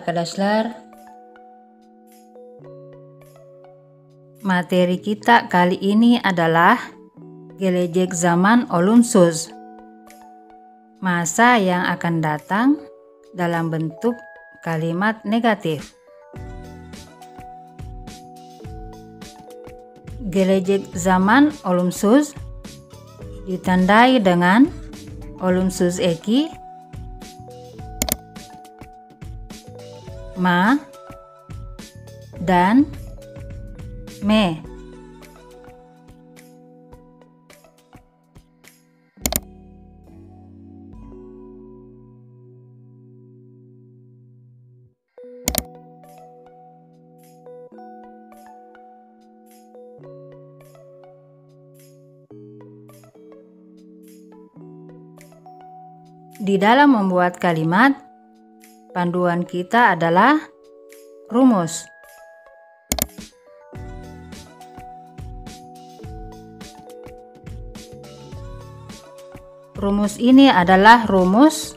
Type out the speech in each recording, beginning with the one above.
Kadaslar. Materi kita kali ini adalah gelejek zaman Olum Sus, masa yang akan datang dalam bentuk kalimat negatif. Gelejek zaman Olum Sus ditandai dengan Olum Sus Eki, ma, dan me. Di dalam membuat kalimat, panduan kita adalah rumus. Rumus ini adalah rumus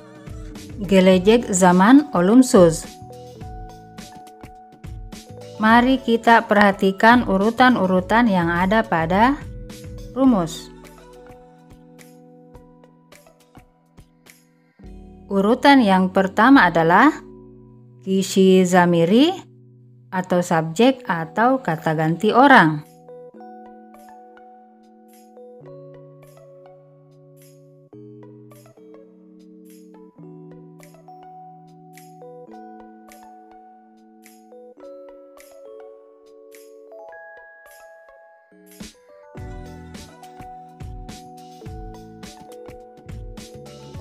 gelejek zaman Olum Sus. Mari kita perhatikan urutan-urutan yang ada pada rumus. Urutan yang pertama adalah Kishi zamiri atau subjek atau kata ganti orang.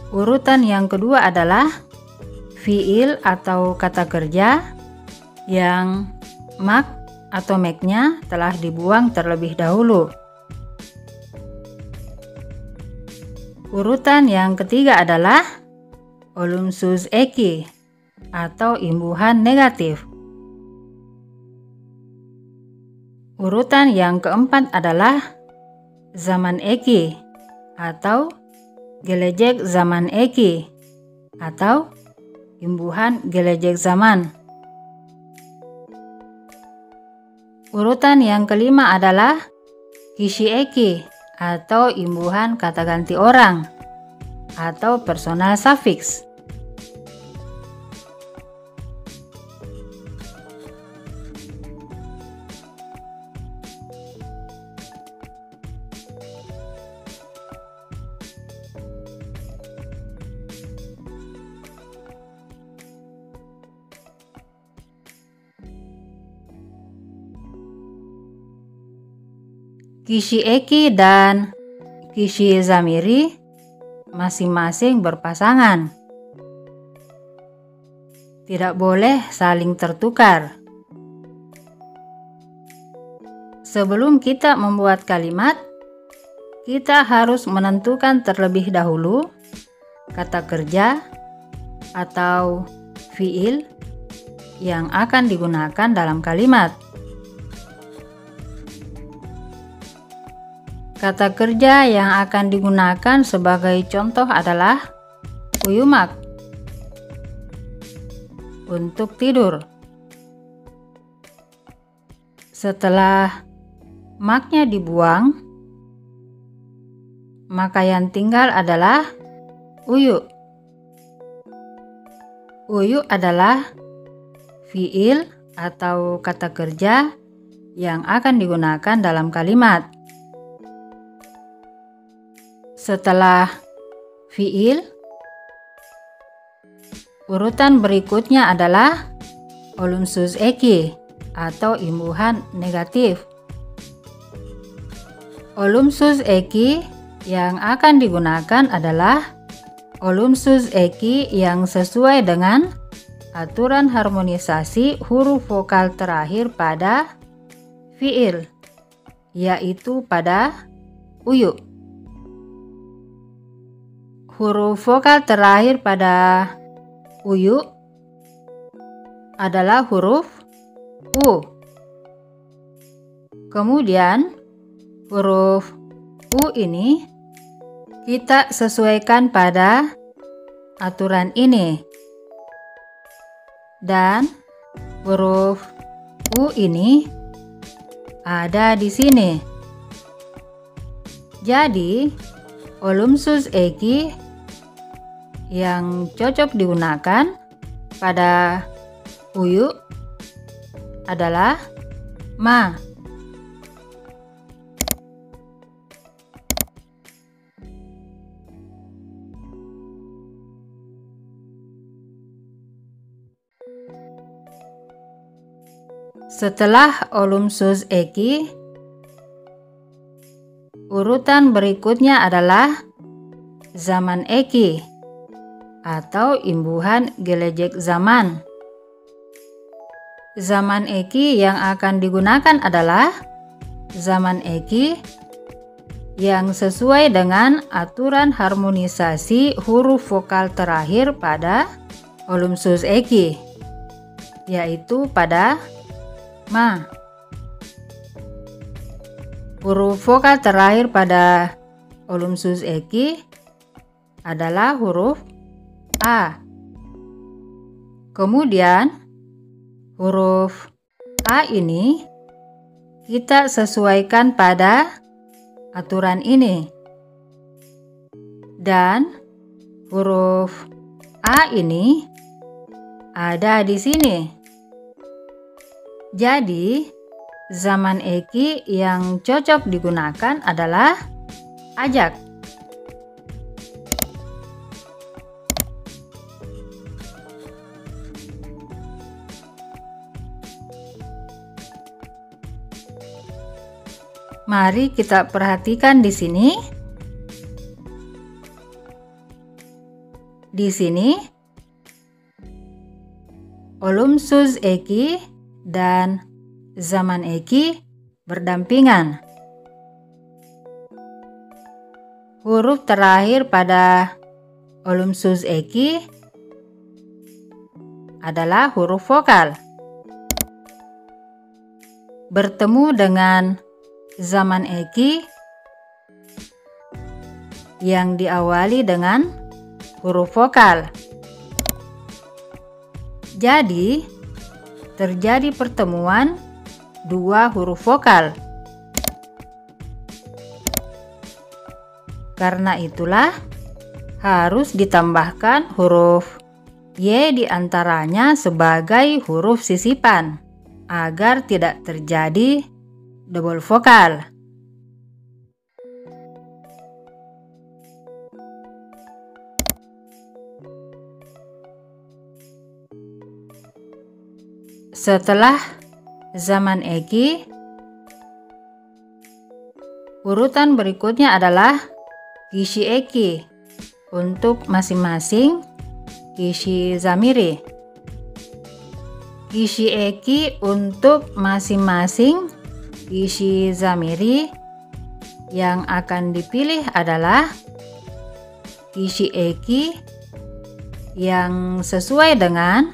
Urutan yang kedua adalah fiil atau kata kerja yang mak atau make-nya telah dibuang terlebih dahulu. Urutan yang ketiga adalah Olum Sus Eki atau imbuhan negatif. Urutan yang keempat adalah zaman Eki atau gelejek zaman Eki atau imbuhan gelejek zaman. Urutan yang kelima adalah Kishi Eki atau imbuhan kata ganti orang atau personal suffix. Kishi Eki dan Kishi zamiri masing-masing berpasangan. Tidak boleh saling tertukar. Sebelum kita membuat kalimat, kita harus menentukan terlebih dahulu kata kerja atau fiil yang akan digunakan dalam kalimat. Kata kerja yang akan digunakan sebagai contoh adalah uyumak untuk tidur. Setelah maknya dibuang, maka yang tinggal adalah uyu. Uyu adalah fiil atau kata kerja yang akan digunakan dalam kalimat. Setelah fiil, urutan berikutnya adalah Olum Sus Eki atau imbuhan negatif. Olum Sus Eki yang akan digunakan adalah Olum Sus Eki yang sesuai dengan aturan harmonisasi huruf vokal terakhir pada fiil, yaitu pada uyu. Huruf vokal terakhir pada uyu adalah huruf U. Kemudian huruf U ini kita sesuaikan pada aturan ini. dan huruf U ini ada di sini. Jadi, olumsus eki yang cocok digunakan pada uyu adalah ma. Setelah olumsus eki, urutan berikutnya adalah zaman eki atau imbuhan gelejek zaman. Zaman eki yang akan digunakan adalah zaman eki yang sesuai dengan aturan harmonisasi huruf vokal terakhir pada olumsus eki, yaitu pada ma. Huruf vokal terakhir pada olumsus eki adalah huruf a. Kemudian huruf a ini kita sesuaikan pada aturan ini. Dan huruf a ini ada di sini. Jadi, zaman eki yang cocok digunakan adalah ajak. Mari kita perhatikan di sini. Di sini, olumsus eki dan zaman eki berdampingan. Huruf terakhir pada olumsus eki adalah huruf vokal. Bertemu dengan zaman eki yang diawali dengan huruf vokal. Jadi, terjadi pertemuan dua huruf vokal. Karena itulah harus ditambahkan huruf y di antaranya sebagai huruf sisipan agar tidak terjadi double vokal. Setelah zaman eki, urutan berikutnya adalah kishi eki untuk masing-masing kishi zamiri. Kishi eki untuk masing-masing kishi zamiri yang akan dipilih adalah kishi eki yang sesuai dengan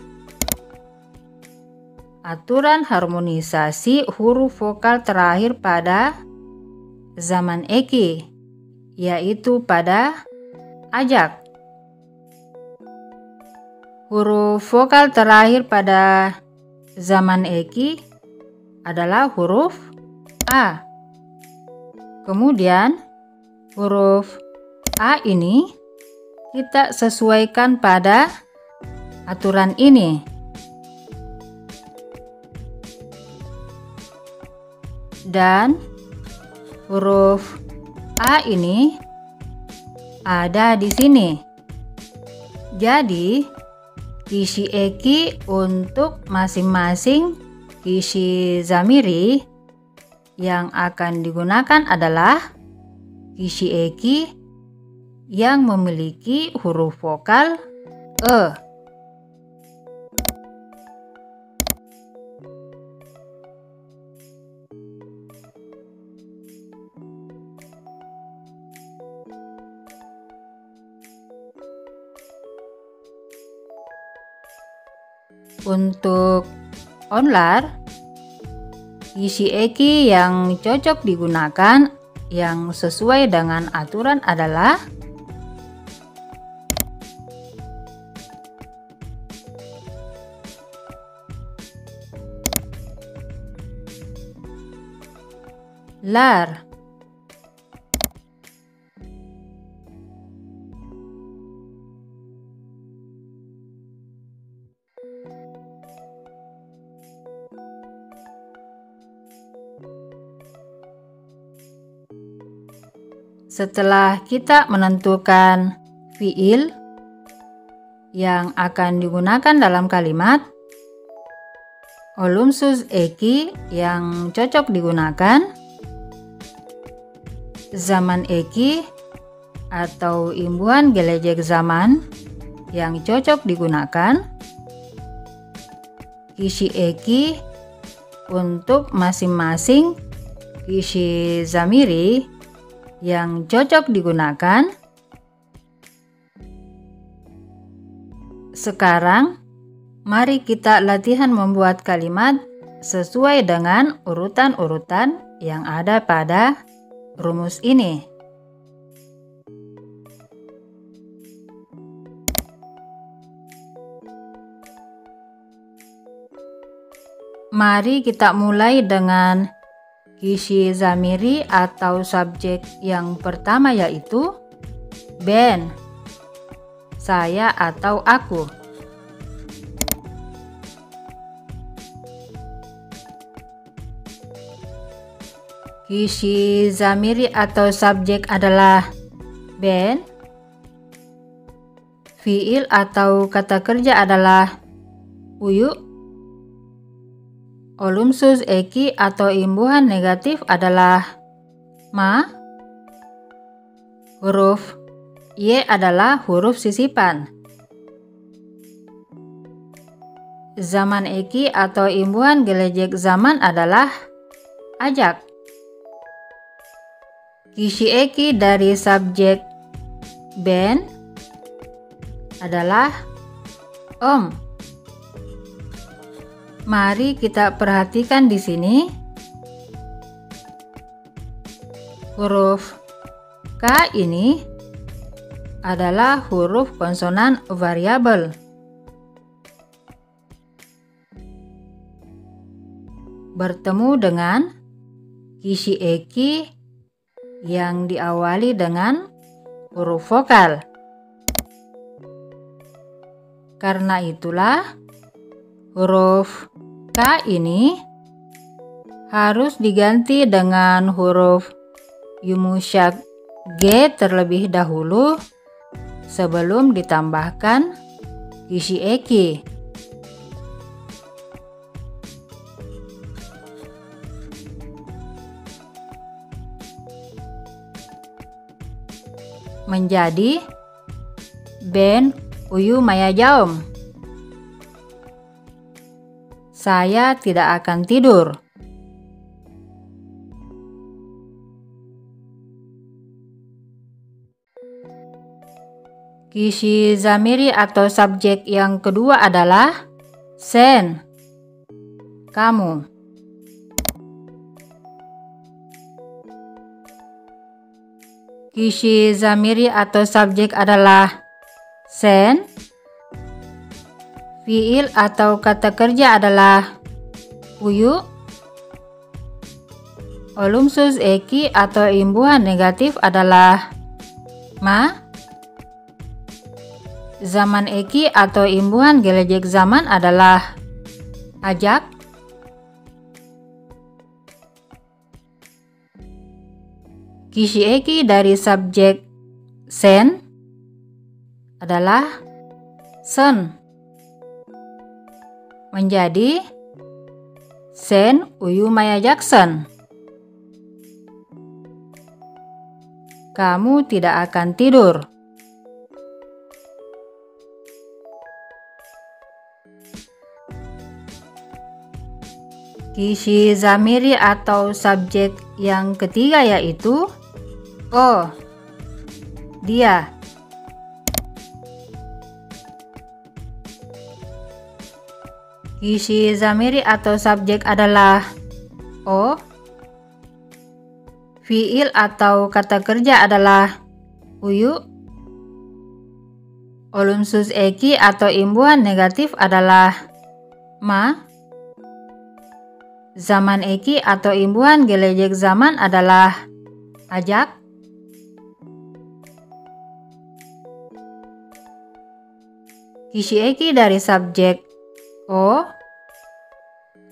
aturan harmonisasi huruf vokal terakhir pada zaman eki, yaitu pada ajak. Huruf vokal terakhir pada zaman eki adalah huruf a. Kemudian huruf a ini kita sesuaikan pada aturan ini. Dan huruf a ini ada di sini. Jadi, kishi eki untuk masing-masing kishi zamiri yang akan digunakan adalah kishi eki yang memiliki huruf vokal e. Untuk onlar, kishi eki yang cocok digunakan yang sesuai dengan aturan adalah lar. Setelah kita menentukan fiil yang akan digunakan dalam kalimat, olum sus eki yang cocok digunakan, zaman eki atau imbuhan gelejek zaman yang cocok digunakan, kisi eki untuk masing-masing kisi zamiri yang cocok digunakan. Sekarang, mari kita latihan membuat kalimat sesuai dengan urutan-urutan yang ada pada rumus ini. Mari kita mulai dengan kisi zamiri atau subjek yang pertama, yaitu ben, saya atau aku. Kisi zamiri atau subjek adalah ben. Fiil atau kata kerja adalah uyu. Olum sus eki atau imbuhan negatif adalah ma. Huruf y adalah huruf sisipan. Zaman eki atau imbuhan gelejek zaman adalah ajak. Kisi eki dari subjek ben adalah om. Mari kita perhatikan di sini. Huruf K ini adalah huruf konsonan variabel. Bertemu dengan kisi eki yang diawali dengan huruf vokal. Karena itulah huruf K ini harus diganti dengan huruf yumusyak G terlebih dahulu sebelum ditambahkan kisi eki. Menjadi ben uyu maya jaom. Saya tidak akan tidur. Kisi zamiri atau subjek yang kedua adalah sen, kamu. Kisi zamiri atau subjek adalah sen. Fiil atau kata kerja adalah uyu. Olum sus eki atau imbuhan negatif adalah ma. Zaman eki atau imbuhan gelejek zaman adalah ajak. Kisi eki dari subjek sen adalah sen. Menjadi sen uyu maya jaksen. Kamu tidak akan tidur. Kisi zamiri atau subjek yang ketiga yaitu oh, dia. Kisi zamiri atau subjek adalah o. Fiil atau kata kerja adalah uyu. Olum sus eki atau imbuhan negatif adalah ma. Zaman eki atau imbuhan gelejek zaman adalah ajak. Kisi eki dari subjek o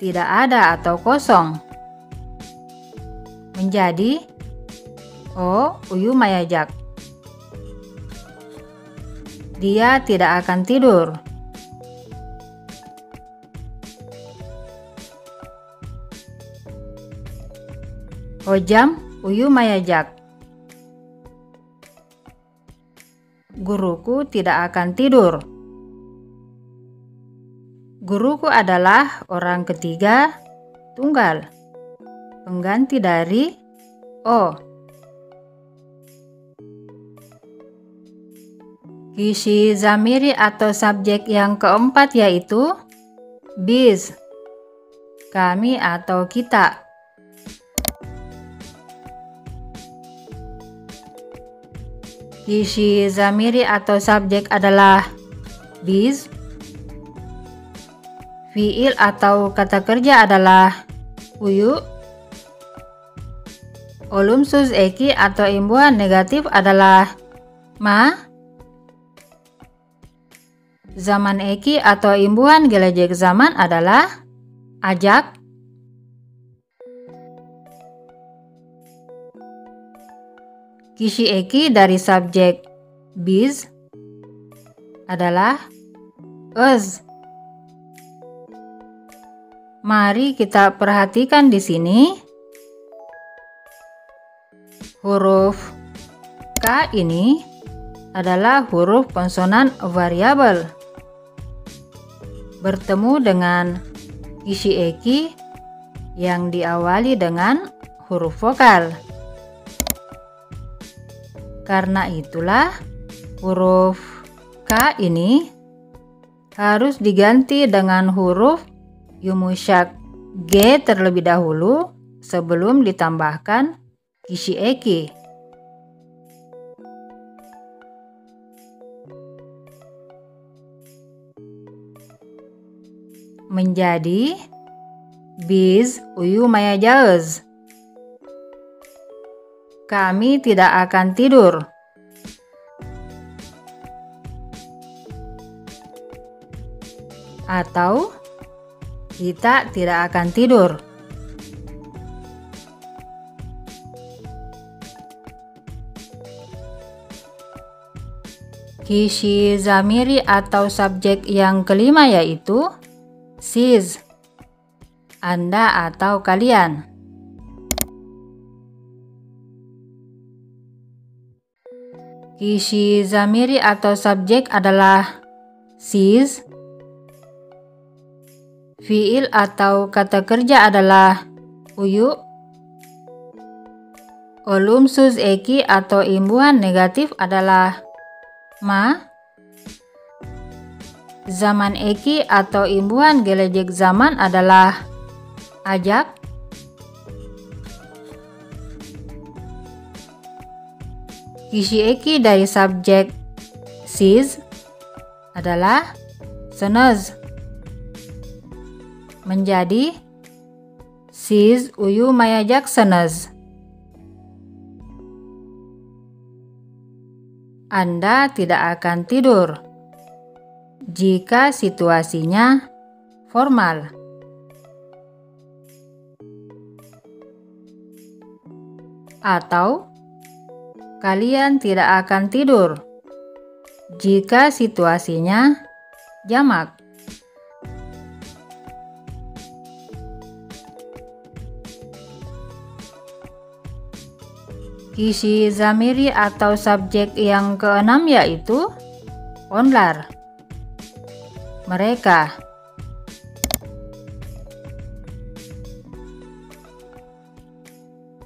tidak ada atau kosong. Menjadi o uyu mayajak. Dia tidak akan tidur. Hojam uyu mayajak. Guruku tidak akan tidur. Guruku adalah orang ketiga tunggal, pengganti dari o. Kisi zamiri atau subjek yang keempat yaitu biz, kami atau kita. Kisi zamiri atau subjek adalah biz. Fiil atau kata kerja adalah uyu. Olumsus eki atau imbuhan negatif adalah ma. Zaman eki atau imbuhan gelejek zaman adalah ajak. Kisi eki dari subjek biz adalah ez. Mari kita perhatikan di sini. Huruf K ini adalah huruf konsonan variabel. Bertemu dengan kisi eki yang diawali dengan huruf vokal. Karena itulah huruf K ini harus diganti dengan huruf yumusyak G terlebih dahulu sebelum ditambahkan kisi eki. Menjadi biz uyu mayajaz. Kami tidak akan tidur. Atau kita tidak akan tidur. Kisi zamiri atau subjek yang kelima yaitu siz, Anda atau kalian. Kisi zamiri atau subjek adalah siz. Fiil atau kata kerja adalah uyu. Olumsus eki atau imbuhan negatif adalah ma. Zaman eki atau imbuhan gelejek zaman adalah ajak. Kisi eki dari subjek siz adalah senez. Menjadi siz uyu mayajak senez. Anda tidak akan tidur jika situasinya formal. Atau kalian tidak akan tidur jika situasinya jamak. Kisi zamiri atau subjek yang keenam yaitu onlar, mereka.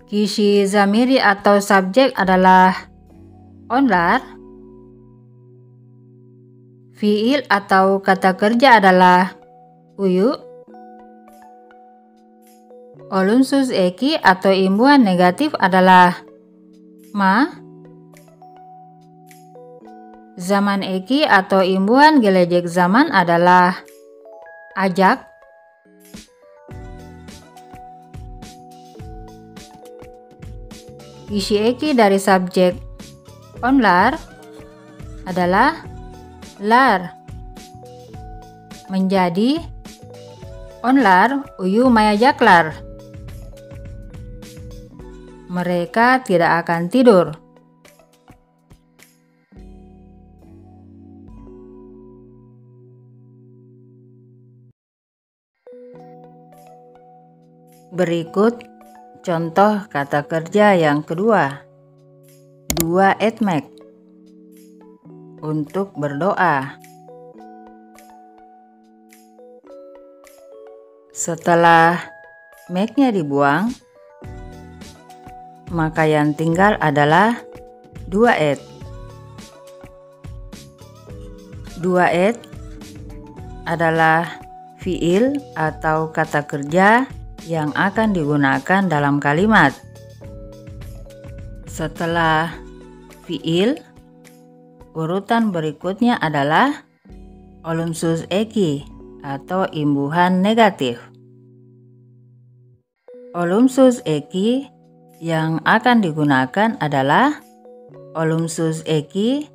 Kisi zamiri atau subjek adalah onlar. Fiil atau kata kerja adalah uyu. Olumsus eki atau imbuhan negatif adalah ma. Zaman eki atau imbuhan gelejek zaman adalah ajak. Isi eki dari subjek onlar adalah lar. Menjadi onlar uyu mayajaklar. Mereka tidak akan tidur. Berikut contoh kata kerja yang kedua. 2 etmek. Untuk berdoa. Setelah make-nya dibuang, maka yang tinggal adalah 2 et. 2 et adalah fiil atau kata kerja yang akan digunakan dalam kalimat. Setelah fiil, urutan berikutnya adalah olumsus eki atau imbuhan negatif. Olumsus eki yang akan digunakan adalah olumsus eki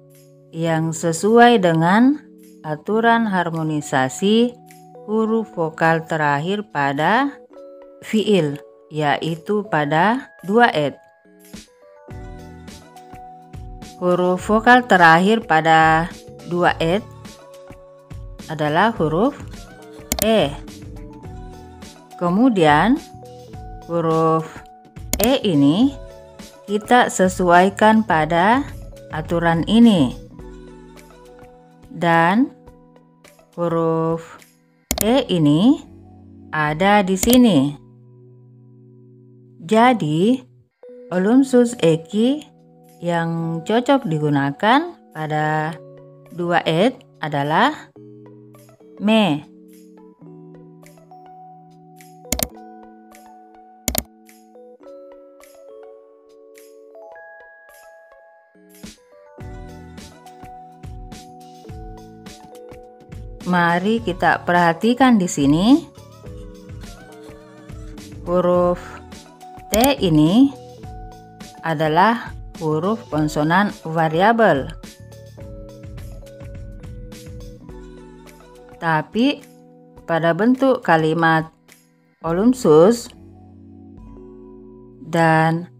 yang sesuai dengan aturan harmonisasi huruf vokal terakhir pada fiil, yaitu pada 2 et. Huruf vokal terakhir pada 2 et adalah huruf e. Kemudian huruf e ini kita sesuaikan pada aturan ini. Dan huruf e ini ada di sini. Jadi, olumsus eki yang cocok digunakan pada 2 et adalah me. Mari kita perhatikan di sini. Huruf T ini adalah huruf konsonan variabel. Tapi pada bentuk kalimat olumsus dan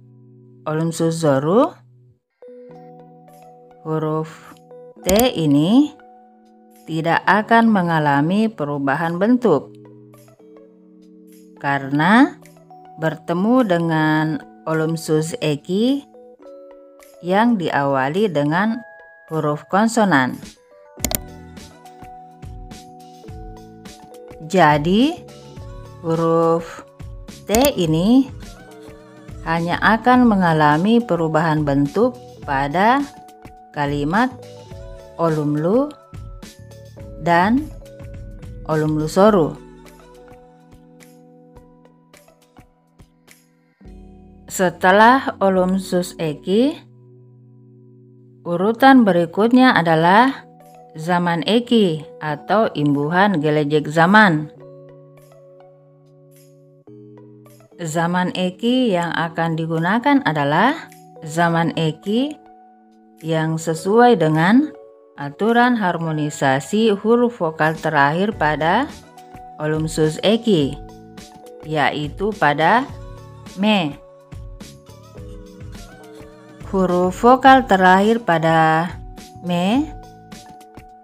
olumsus zoru, huruf T ini tidak akan mengalami perubahan bentuk karena bertemu dengan olumsus eki yang diawali dengan huruf konsonan. Jadi, huruf T ini hanya akan mengalami perubahan bentuk pada kalimat olumlu dan olumlu soru. Setelah olumsus eki, urutan berikutnya adalah zaman eki atau imbuhan gelejek zaman. Zaman eki yang akan digunakan adalah zaman eki yang sesuai dengan aturan harmonisasi huruf vokal terakhir pada olumsus eki, yaitu pada me. Huruf vokal terakhir pada me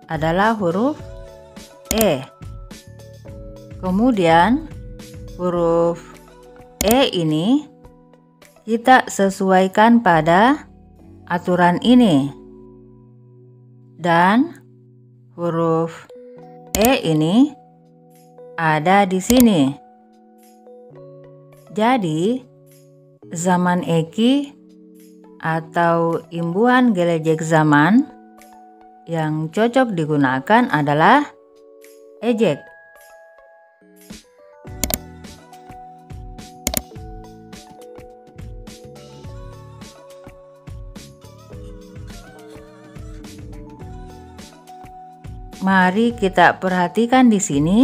adalah huruf e. Kemudian huruf e ini kita sesuaikan pada aturan ini. Dan huruf e ini ada di sini. Jadi, zaman eki atau imbuhan gelejek zaman yang cocok digunakan adalah ejek. Mari kita perhatikan di sini.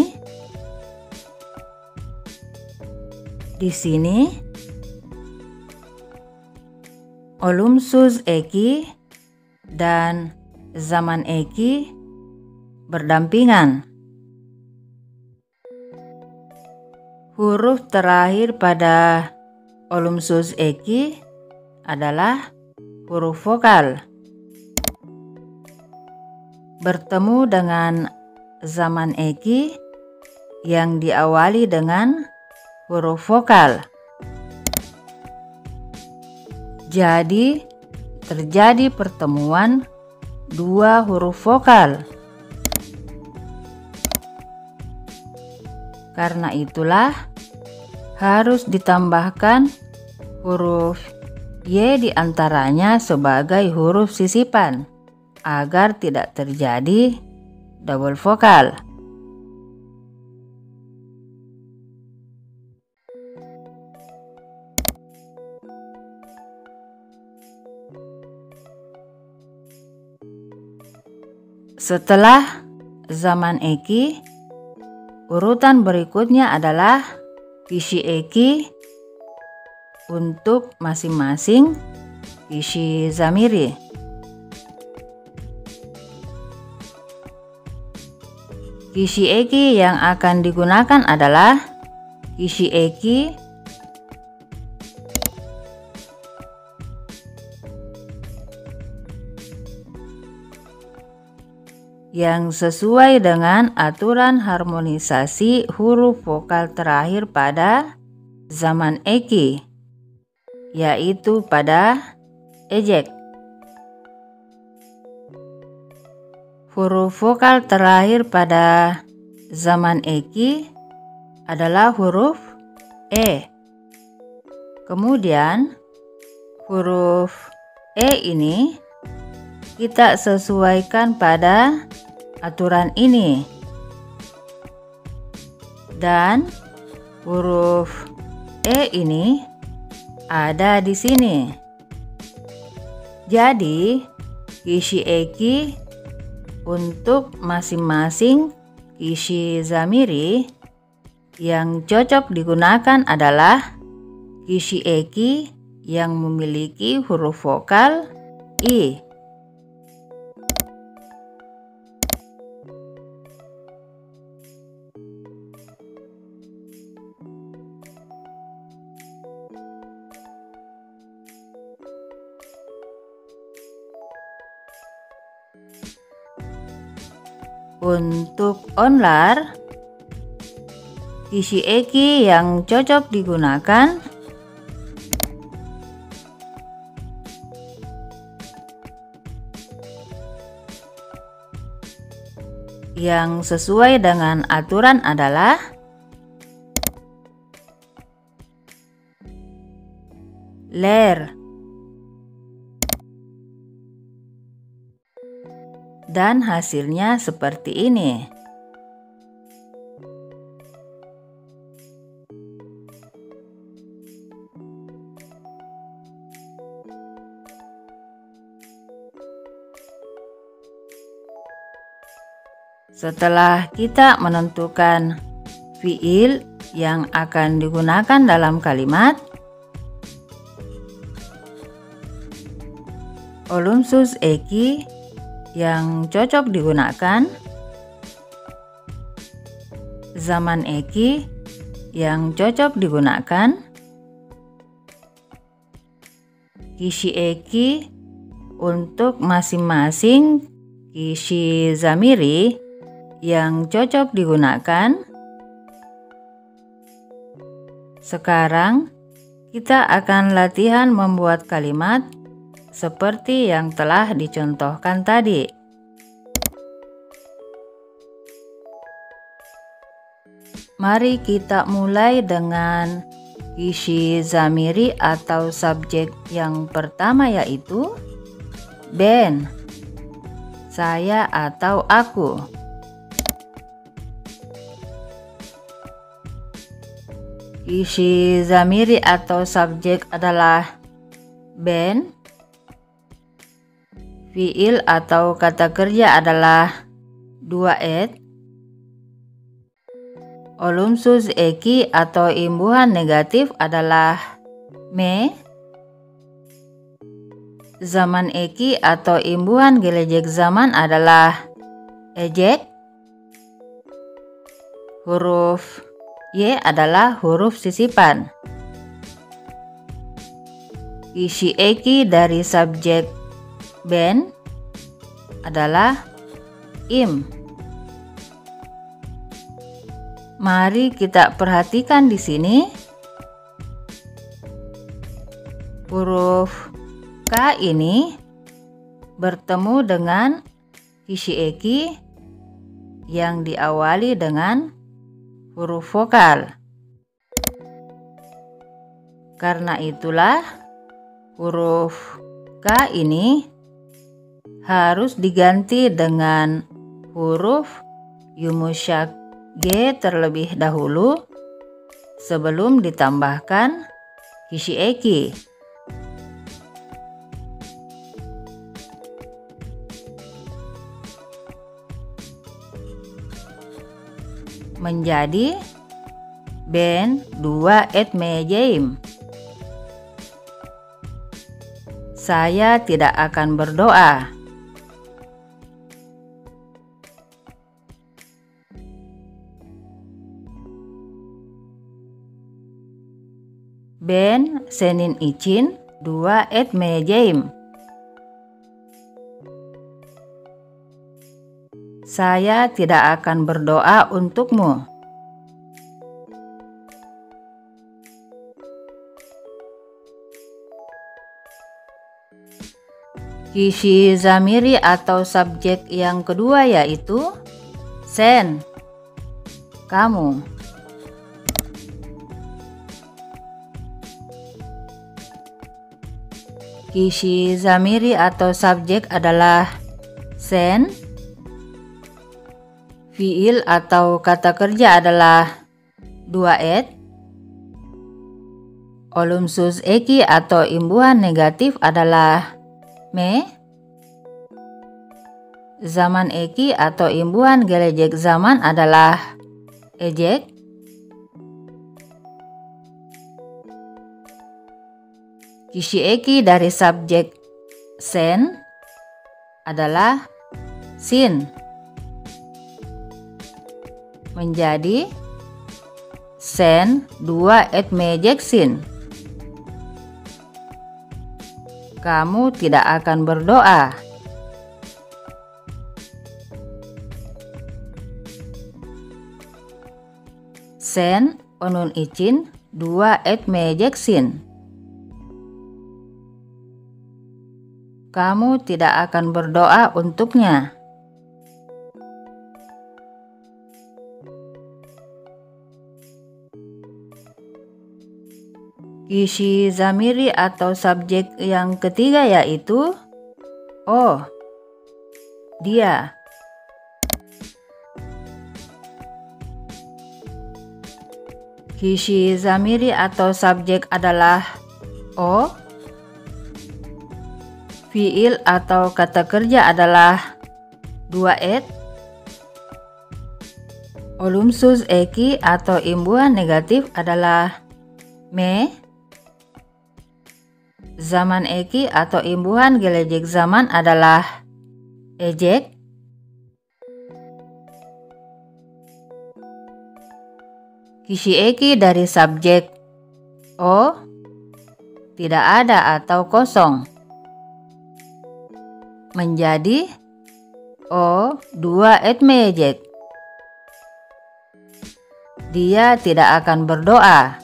Di sini Olumsus eki dan zaman eki berdampingan. Huruf terakhir pada olumsus eki adalah huruf vokal. Bertemu dengan zaman eki yang diawali dengan huruf vokal. Jadi, terjadi pertemuan dua huruf vokal. Karena itulah harus ditambahkan huruf Y di antaranya sebagai huruf sisipan agar tidak terjadi double vokal. Setelah zaman eki, urutan berikutnya adalah kishi eki untuk masing-masing kishi zamiri. Kishi eki yang akan digunakan adalah kishi eki yang sesuai dengan aturan harmonisasi huruf vokal terakhir pada zaman eki, yaitu pada ejek. Huruf vokal terakhir pada zaman eki adalah huruf E. Kemudian huruf E ini kita sesuaikan pada aturan ini, dan huruf E ini ada di sini. Jadi kishi eki untuk masing-masing kishi zamiri yang cocok digunakan adalah kishi eki yang memiliki huruf vokal I. Untuk onlar, kishi eki yang cocok digunakan yang sesuai dengan aturan adalah ler. Dan hasilnya seperti ini. Setelah kita menentukan fiil yang akan digunakan dalam kalimat, olumsus eki yang cocok digunakan, zaman eki yang cocok digunakan, kishi eki untuk masing-masing kishi zamiri yang cocok digunakan. Sekarang kita akan latihan membuat kalimat seperti yang telah dicontohkan tadi. Mari kita mulai dengan kishi zamiri atau subjek yang pertama, yaitu ben, saya atau aku. Kishi zamiri atau subjek adalah ben. Fiil atau kata kerja adalah dua et. Olumsus eki atau imbuhan negatif adalah me. Zaman eki atau imbuhan gelejek zaman adalah ejek. Huruf Y adalah huruf sisipan. Isi eki dari subjek ben adalah im. Mari kita perhatikan di sini. Huruf K ini bertemu dengan isi eki yang diawali dengan huruf vokal. Karena itulah huruf K ini harus diganti dengan huruf yumusyak G terlebih dahulu sebelum ditambahkan isi eki. Menjadi ben 2 et mejeim. Saya tidak akan berdoa. Ben senin için 2 et mejeim. Saya tidak akan berdoa untukmu. Kisi zamiri atau subjek yang kedua yaitu sen, kamu. Kisi zamiri atau subjek adalah sen. Fiil atau kata kerja adalah 2 et. Olumsus eki atau imbuhan negatif adalah me. Zaman eki atau imbuhan gelejek zaman adalah ejek. Kisi eki dari subjek sen adalah sin. Menjadi sen 2 et mejek sin. Kamu tidak akan berdoa. Sen onun için 2 et mejek sin. Kamu tidak akan berdoa untuknya. Kisi zamiri atau subjek yang ketiga yaitu oh, dia. Kisi zamiri atau subjek adalah o. Fiil atau kata kerja adalah 2 et. Olumsus eki atau imbuhan negatif adalah me. Zaman eki atau imbuhan gelejek zaman adalah ejek. Kisi eki dari subjek o tidak ada atau kosong. Menjadi o 2 et mejek. Dia tidak akan berdoa.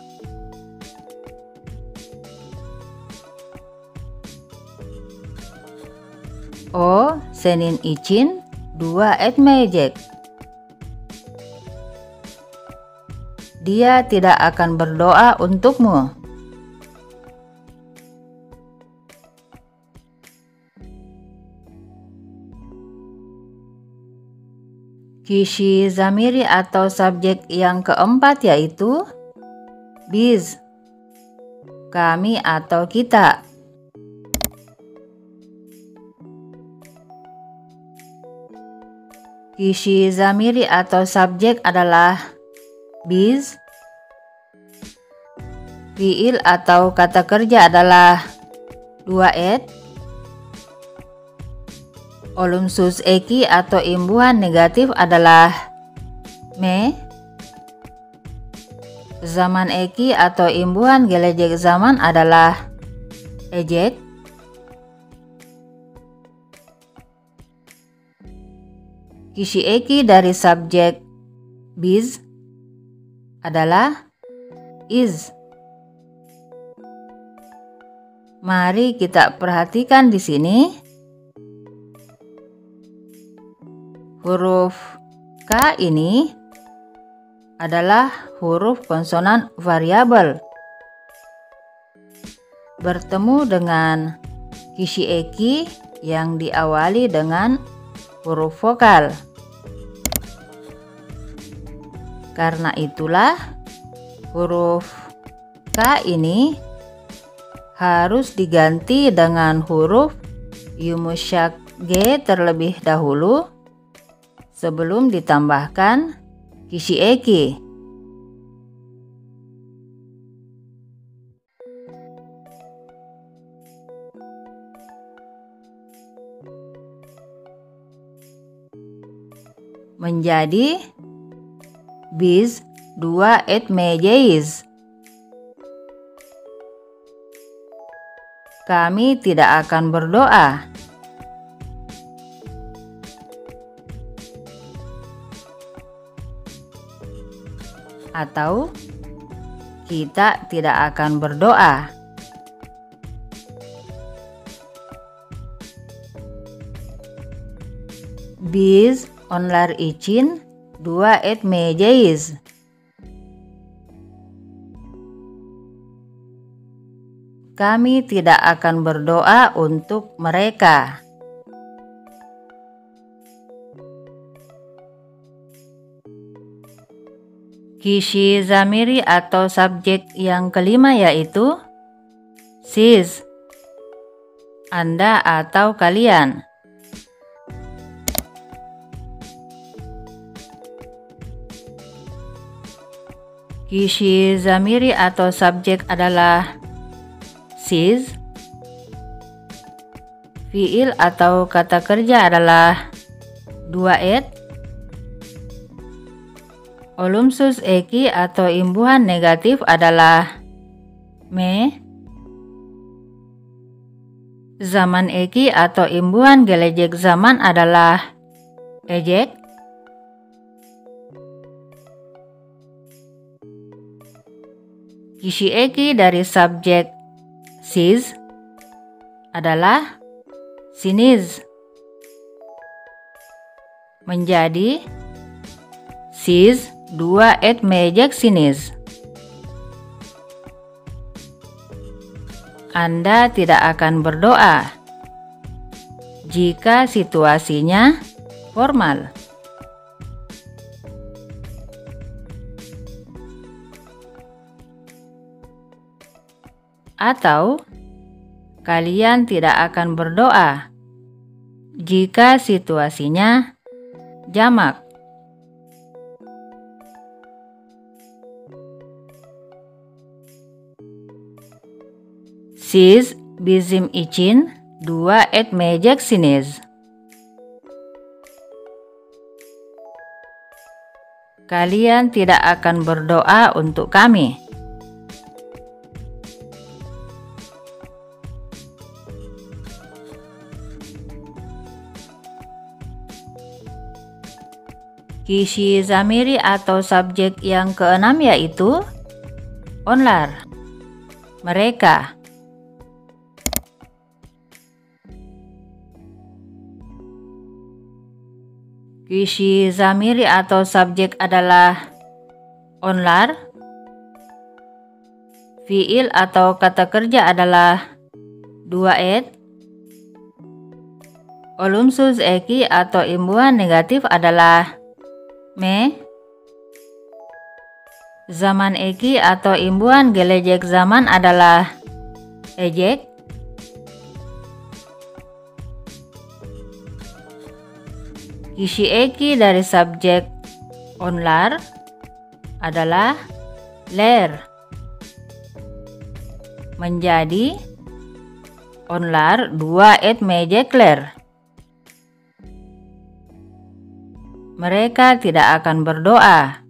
O senin için 2 et mejek. Dia tidak akan berdoa untukmu. Kisi zamiri atau subjek yang keempat yaitu biz, kami atau kita. Kisi zamiri atau subjek adalah biz. Fiil atau kata kerja adalah 2 et. Ollumsus eki atau imbuhan negatif adalah me. Zaman eki atau imbuhan gelejek zaman adalah ejek. Kisi eki dari subjek biz adalah is. Mari kita perhatikan di sini. Huruf K ini adalah huruf konsonan variabel. Bertemu dengan kisi eki yang diawali dengan huruf vokal. Karena itulah huruf K ini harus diganti dengan huruf yumusyak G terlebih dahulu sebelum ditambahkan kisi eki. Menjadi biz 2 etmejeiz. Kami tidak akan berdoa. Atau kita tidak akan berdoa. Biz onlar için 2 etmeyeceğiz. Kami tidak akan berdoa untuk mereka. Kisi zamiri atau subjek yang kelima yaitu siz, Anda atau kalian. Kisi zamiri atau subjek adalah siz. Fiil atau kata kerja adalah 2 et. Ollumsus eki atau imbuhan negatif adalah me. Zaman eki atau imbuhan gelejek zaman adalah ejek. Kisi eki dari subjek siz adalah siniz. Menjadi siz 2 etmeyeceksiniz. Anda tidak akan berdoa jika situasinya formal. Atau kalian tidak akan berdoa jika situasinya jamak. Siz bizim için 2 etmeyeceksiniz. Kalian tidak akan berdoa untuk kami. Kisi zamiri atau subjek yang keenam yaitu onlar, mereka. Kisi zamiri atau subjek adalah onlar. Fiil atau kata kerja adalah 2 et. Ollumsus eki atau imbuhan negatif adalah me. Zaman eki atau imbuhan gelejek zaman adalah ejek. Kisi eki dari subjek onlar adalah ler. Menjadi onlar 2 etmeyecekler. Mereka tidak akan berdoa.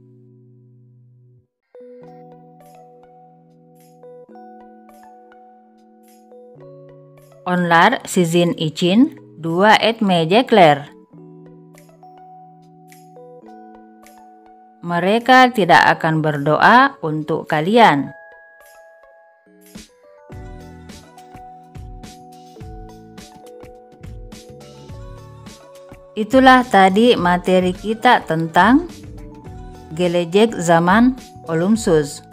Onlar sizin için dua etmeyecekler. Mereka tidak akan berdoa untuk kalian. Itulah tadi materi kita tentang gelecek zaman olumsuz.